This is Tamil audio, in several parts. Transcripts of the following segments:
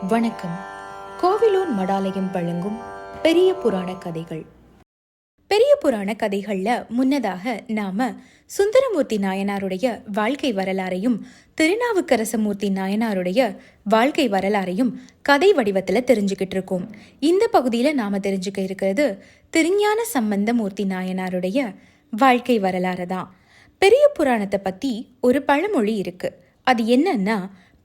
வணக்கம். கோவிலூர் மடாலயம் வழங்கும் பெரிய புராண கதைகள். பெரிய புராண கதைகள்ல முன்னதாக நாம சுந்தரமூர்த்தி நாயனாருடைய வாழ்க்கை வரலாறையும் திருநாவுக்கரசமூர்த்தி நாயனாருடைய வாழ்க்கை வரலாறையும் கதை வடிவத்துல தெரிஞ்சுக்கிட்டு இருக்கோம். இந்த பகுதியில நாம தெரிஞ்சுக்க இருக்கிறது திருஞான சம்பந்தமூர்த்தி நாயனாருடைய வாழ்க்கை வரலாறு தான். பெரிய புராணத்தை பத்தி ஒரு பழமொழி இருக்கு. அது என்னன்னா,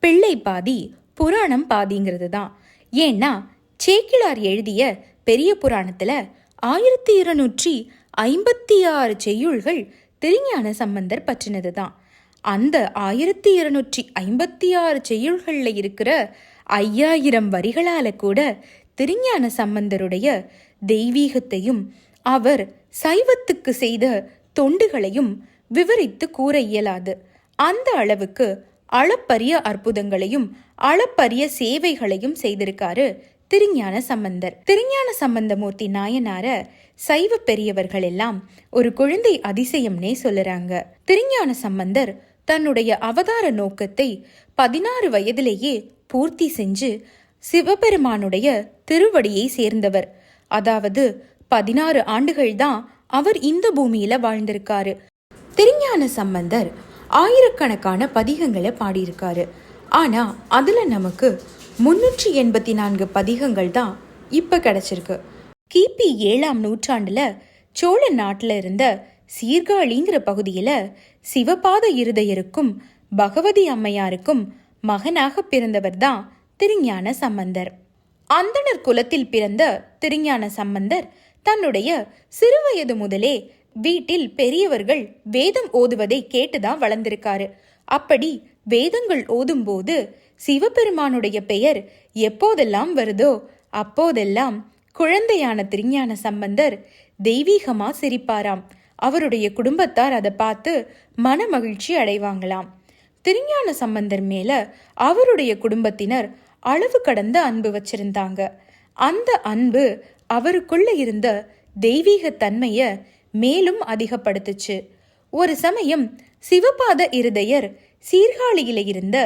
பிள்ளை பாதி புராணம் பாதிங்கிறது தான். ஏன்னா சேக்கிழார் எழுதிய பெரிய புராணத்துல 1256 செய்யுள்கள் திருஞான சம்பந்தர் பற்றினது தான். அந்த 1256 செய்யுள்கள்ல இருக்கிற 5000 வரிகளால கூட திருஞான சம்பந்தருடைய தெய்வீகத்தையும் அவர் சைவத்துக்கு செய்த தொண்டுகளையும் விவரித்து கூற இயலாது. அந்த அளவுக்கு அளப்பரிய அற்புதங்களையும் அளப்பரிய சேவைகளையும் செய்திருக்காரு திருஞான சம்பந்தர். திருஞான சம்பந்தமூர்த்தி நாயனார சைவ பெரியவர்கள் எல்லாம் ஒரு குழந்தை அதிசயம்னே சொல்லுறாங்க. திருஞான சம்பந்தர் தன்னுடைய அவதார நோக்கத்தை 16 வயதிலேயே பூர்த்தி செஞ்சு சிவபெருமானுடைய திருவடியை சேர்ந்தவர். அதாவது 16 ஆண்டுகள் தான் அவர் இந்த பூமியில வாழ்ந்திருக்காரு. திருஞான சம்பந்தர் ஆயிரக்கணக்கான பதிகங்களை பாடியிருக்காரு. ஆனா அதுல நமக்கு 384 பதிகங்கள் தான் இப்ப கிடைச்சிருக்கு. கிபி 7ஆம் நூற்றாண்டுல சோழ நாட்டுல இருந்த சீர்காழிங்கிற பகுதியில சிவபாத இருதயருக்கும் பகவதி அம்மையாருக்கும் மகனாக பிறந்தவர் தான் திருஞான சம்பந்தர். அந்தணர் குலத்தில் பிறந்த திருஞான சம்பந்தர் தன்னுடைய சிறுவயது முதலே வீட்டில் பெரியவர்கள் வேதம் ஓதுவதை கேட்டுதான் வளர்ந்திருக்காரு. அப்படி வேதங்கள் ஓதும் போது சிவபெருமானுடைய பெயர் எப்போதெல்லாம் வருதோ அப்போதெல்லாம் குழந்தையான திருஞான சம்பந்தர் தெய்வீகமா சிரிப்பாராம். அவருடைய குடும்பத்தார் அதை பார்த்து மன மகிழ்ச்சி அடைவாங்களாம். திருஞான சம்பந்தர் மேல அவருடைய குடும்பத்தினர் அளவு கடந்த அன்பு வச்சிருந்தாங்க. அந்த அன்பு அவருக்குள்ள இருந்த தெய்வீக தன்மைய மேலும் அதிகப்படுத்துச்சு. ஒரு சமயம் சிவபாத இருதயர் சீர்காழியில இருந்த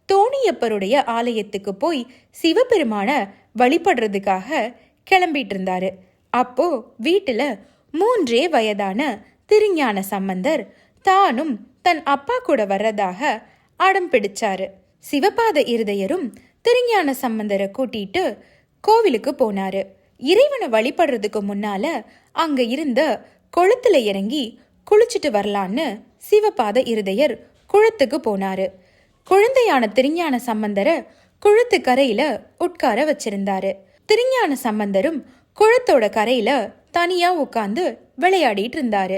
தோணியப்பருடைய ஆலயத்துக்கு போய் சிவபெருமான வழிபடுறதுக்காக கிளம்பிட்டு இருந்தாரு. அப்போ வீட்டுல 3 வயதான திருஞான சம்பந்தர் தானும் தன் அப்பா கூட வர்றதாக அடம் பிடிச்சாரு. சிவபாத இருதயரும் திருஞான சம்பந்தரை கூட்டிட்டு கோவிலுக்கு போனாரு. இறைவனை வழிபடுறதுக்கு முன்னால அங்க இருந்த குளத்துல இறங்கி குளிச்சுட்டு வரலான்னு சிவபாத இருதயர் குளத்துக்கு போனாரு. குழந்தையான திருஞான சம்பந்தரை குளத்து கரையில உட்கார வச்சிருந்தாரு. திருஞான சம்பந்தரும் குளத்தோட கரையில தனியா உட்கார்ந்து விளையாடிட்டு இருந்தாரு.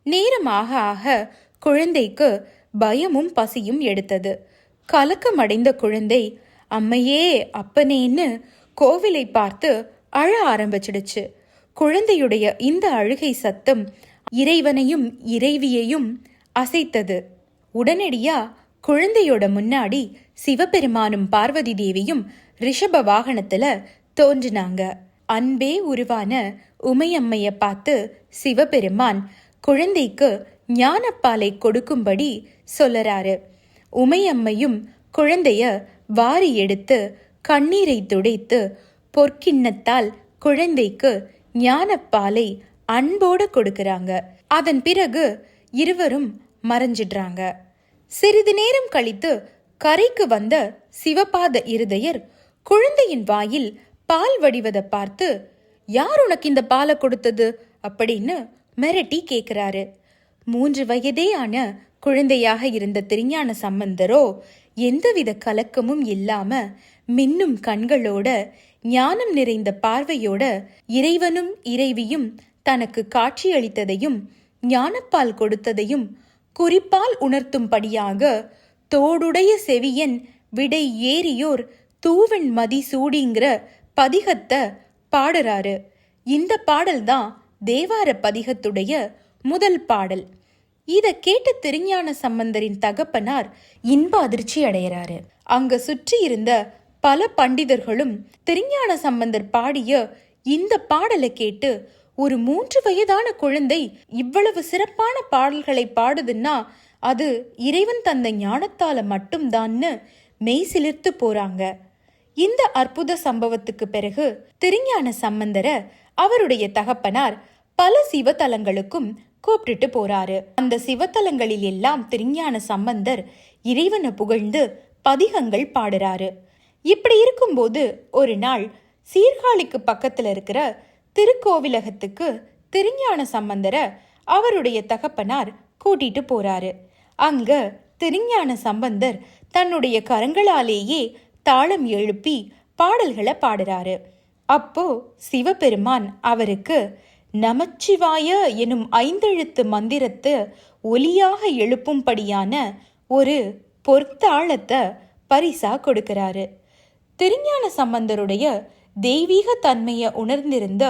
நேரம் ஆக ஆக குழந்தைக்கு பயமும் பசியும் எடுத்தது. கலக்கம் அடைந்த குழந்தை அம்மையே அப்பனேன்னு கோவிலை பார்த்து அழ ஆரம்பிச்சிடுச்சு. குழந்தையுடைய இந்த அழுகை சத்தம் இறைவனையும் இறைவியையும் அசைத்தது. உடனடியா குழந்தையோட முன்னாடி சிவபெருமானும் பார்வதி தேவியும் ரிஷப வாகனத்துல தோன்றினாங்க. அன்பே உருவான உமையம்மைய பார்த்து சிவபெருமான் குழந்தைக்கு ஞானப்பாலை கொடுக்கும்படி சொல்லறாரு. உமையம்மையும் குழந்தைய வாரி எடுத்து கண்ணீரை துடைத்து பொற்கிண்ணத்தால் குழந்தைக்கு ஞானப்பாலை அன்போட கொடுக்கறாங்க. அதன் பிறகு இருவரும் மறைஞ்சிடுறாங்க. சிறிது நேரம் கழித்து கரைக்கு வந்த சிவபாத இருதயர் குழந்தையின் வாயில் பால் வடிவதை பார்த்து, யார் உனக்கு இந்த பாலை கொடுத்தது அப்படின்னு மிரட்டி கேக்குறாரு. 3 வயதே ஆன குழந்தையாக இருந்த திருஞான சம்பந்தரோ எந்தவித கலக்கமும் இல்லாம மின்னும் கண்களோட ஞானம் நிறைந்த பார்வையோட இறைவனும் இறைவியும் தனக்கு காட்சியளித்ததையும் ஞானப்பால் கொடுத்ததையும் குறிப்பால் உணர்த்தும்படியாக தோடுடைய செவியன் விடை ஏறியோர் தூவன் மதி சூடிங்கிற பதிகத்தை பாடுறாரு. இந்த பாடல் தான் தேவார பதிகத்துடைய முதல் பாடல். இத கேட்ட திருஞான சம்பந்தரின் தகப்பனார் இன்ப அதிர்ச்சி அடைகிறாரு. அங்க சுற்றி இருந்த பல பண்டிதர்களும் திருஞான சம்பந்தர் பாடிய இந்த பாடலை கேட்டு, ஒரு 3 வயதான குழந்தை இவ்வளவு சிறப்பான பாடல்களை பாடுதுன்னா அது இறைவன் தந்த ஞானத்தால மட்டும்தான்னு மெய் சிலிர்த்து போறாங்க. இந்த அற்புத சம்பவத்துக்கு பிறகு திருஞான சம்பந்தரை அவருடைய தகப்பனார் பல சிவத்தலங்களுக்கும் கூப்பிட்டுட்டு போறாரு. அந்த சிவத்தலங்களில் எல்லாம் திருஞான சம்பந்தர் இறைவனை புகழ்ந்து பதிகங்கள் பாடுறாரு. இப்படி இருக்கும்போது ஒரு நாள் சீர்காழிக்கு பக்கத்துல இருக்கிற திருக்கோவிலகத்துக்கு திருஞான சம்பந்தரை அவருடைய தகப்பனார் கூட்டிட்டு போறாரு. அங்க திருஞான சம்பந்தர் தன்னுடைய கரங்களாலேயே தாளம் எழுப்பி பாடல்களை பாடுறாரு. அப்போ சிவபெருமான் அவருக்கு நமச்சிவாய எனும் 5 எழுத்து மந்திரத்தை ஒலியாக எழுப்பும்படியான ஒரு பொற்தாளத்தை பரிசா கொடுக்கிறாரு. திருஞான சம்பந்தருடைய தெய்வீக தன்மையை உணர்ந்திருந்த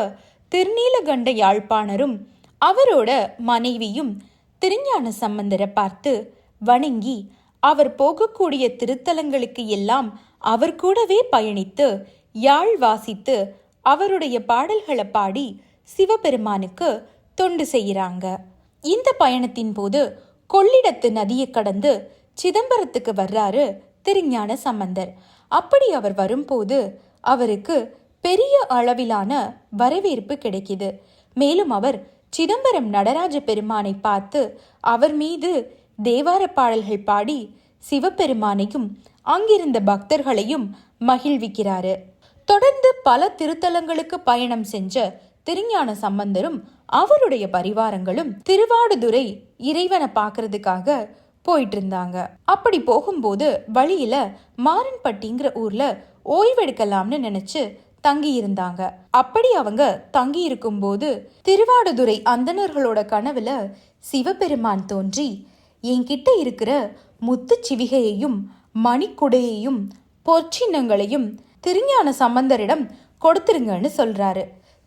திருநீலகண்ட யாழ்ப்பாணரும் அவரோட மனைவியும் திருஞான சம்பந்தரை பார்த்து வணங்கி அவர் போகக்கூடிய திருத்தலங்களுக்கு எல்லாம் அவர் கூடவே பயணித்து யாழ் வாசித்து அவருடைய பாடல்களை பாடி சிவபெருமானுக்கு தொண்டு செய்கிறாங்க. இந்த பயணத்தின் போது கொள்ளிடத்து நதியை கடந்து சிதம்பரத்துக்கு வர்றாரு திருஞான சம்பந்தர். அப்படி அவர் வரும்போது அவருக்கு பெரிய அளவிலான வரவேற்பு கிடைக்குது. மேலும் அவர் சிதம்பரம் நடராஜ பெருமானை பார்த்து அவர் மீது தேவார பாடல்கள் பாடி சிவபெருமானையும் அங்கிருந்த பக்தர்களையும் மகிழ்விக்கிறாரு. தொடர்ந்து பல திருத்தலங்களுக்கு பயணம் செஞ்ச திருஞான சம்பந்தரும் அவருடைய பரிவாரங்களும் திருவாடுதுறை இறைவனை பார்க்கறதுக்காக போயிட்டு இருந்தாங்க. அப்படி போகும்போது வழியில மாரன்பட்டிங்கிற ஊர்ல ஓய்வெடுக்கலாம்னு நினைச்சு தங்கி இருந்தாங்க. அப்படி அவங்க தங்கி இருக்கும் போது திருவாடுதுறை அந்தணர்களோட கனவுல சிவபெருமான் தோன்றி என்கிட்ட இருக்கிற முத்து சிவிகையையும் மணிக்குடையையும் பொற்சின்னங்களையும் திருஞான சம்பந்தரிடம் கொடுத்துருங்கன்னு சொல்றாரு.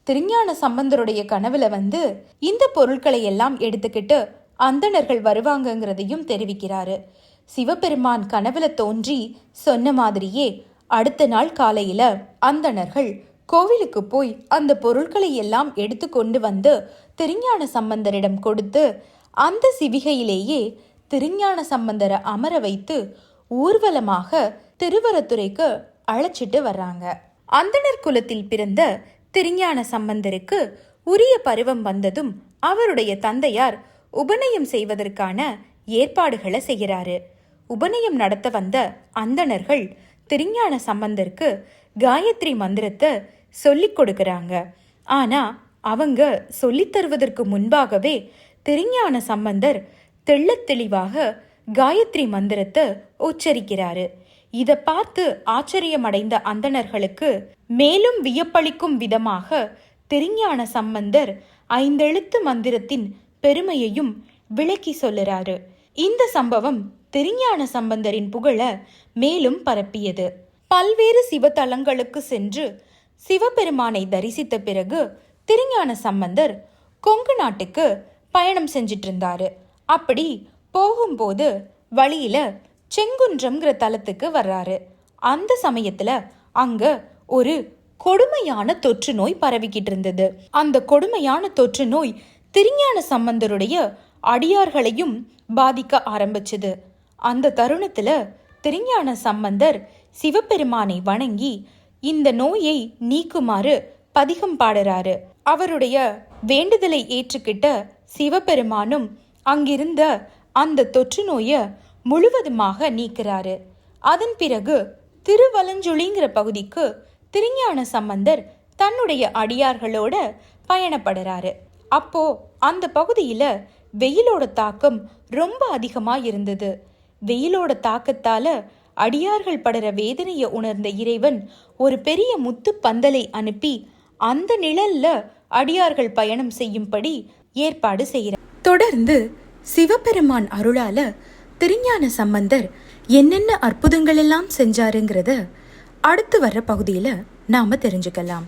திருஞான சம்பந்தருடைய கனவுல இந்த பொருட்களை எல்லாம் எடுத்துக்கிட்டு அந்தணர்கள் வருவாங்கங்கிறதையும் தெரிவிக்கிறாரு. சிவபெருமான் கனவுல தோன்றி சொன்ன மாதிரியே அடுத்த நாள் காலையில அந்தணர்கள் கோவிலுக்கு போய் அந்த பொருட்களை எல்லாம் எடுத்து கொண்டு வந்து திருஞான சம்பந்தரிடம் கொடுத்து அந்த சிவிகையிலேயே திருஞான சம்பந்தரை அமர வைத்து ஊர்வலமாக திருவரத்துறைக்கு அழைச்சிட்டு வர்றாங்க. அந்தணர் குலத்தில் பிறந்த திருஞான சம்பந்தருக்கு உரிய பருவம் வந்ததும் அவருடைய தந்தையார் உபநயம் செய்வதற்கான ஏற்பாடுகளை செய்கிறாரு. உபநயம் நடத்த வந்த அந்தணர்கள் திருஞான சம்பந்தருக்கு காயத்ரி மந்திரத்தை சொல்லிக் கொடுக்கறாங்க. ஆனா அவங்க சொல்லித் தருவதற்கு முன்பாகவே திருஞான சம்பந்தர் தெள்ளத் தெளிவாக காயத்ரி மந்திரத்தை உச்சரிக்கிறாரு. இதை பார்த்து ஆச்சரியமடைந்த அந்தணர்களுக்கு மேலும் வியப்பளிக்கும் விதமாக திருஞான சம்பந்தர் 5 எழுத்து மந்திரத்தின் பெருமையையும் விளக்கி சொல்லுறாரு. இந்த சம்பவம் திருஞான சம்பந்தரின் புகழ மேலும் பரப்பியது. பல்வேறு சிவத்தலங்களுக்கு சென்று சிவபெருமானை தரிசித்த பிறகு திருஞான சம்பந்தர் கொங்கு நாட்டுக்கு பயணம் செஞ்சிட்டு இருந்தாரு. அப்படி போகும்போது வழியில செங்குன்றம்ங்கிற தலத்துக்கு வர்றாரு. அந்த சமயத்துல அங்க ஒரு கொடுமையான தொற்று நோய் பரவிக்கிட்டு இருந்தது. அந்த கொடுமையான தொற்று நோய் திருஞான சம்பந்தருடைய அடியார்களையும் பாதிக்க ஆரம்பிச்சது. அந்த தருணத்துல திருஞான சம்பந்தர் சிவபெருமானை வணங்கி இந்த நோயை நீக்குமாறு பதிகம் பாடுறாரு. அவருடைய வேண்டுதலை ஏற்றுக்கிட்ட சிவபெருமானும் அங்கிருந்த அந்த தொற்று நோயை முழுவதுமாக நீக்கிறாரு. அதன் பிறகு திருவலஞ்சுழிங்கிற பகுதிக்கு திருஞான சம்பந்தர் தன்னுடைய அடியார்களோட பயணப்படுறாரு. அப்போ அந்த பகுதியில வெயிலோட தாக்கம் ரொம்ப அதிகமா இருந்தது. வெயிலோட தாக்கத்தால அடியார்கள் படுற வேதனையை உணர்ந்த இறைவன் ஒரு பெரிய முத்து பந்தலை அனுப்பி அந்த நிழல்ல அடியார்கள் பயணம் செய்யும்படி ஏற்பாடு செய்கிறார். தொடர்ந்து சிவபெருமான் அருளால திருஞான சம்பந்தர் என்னென்ன அற்புதங்கள் எல்லாம் செஞ்சாருங்கிறத அடுத்து வர்ற பகுதியில நாம தெரிஞ்சுக்கலாம்.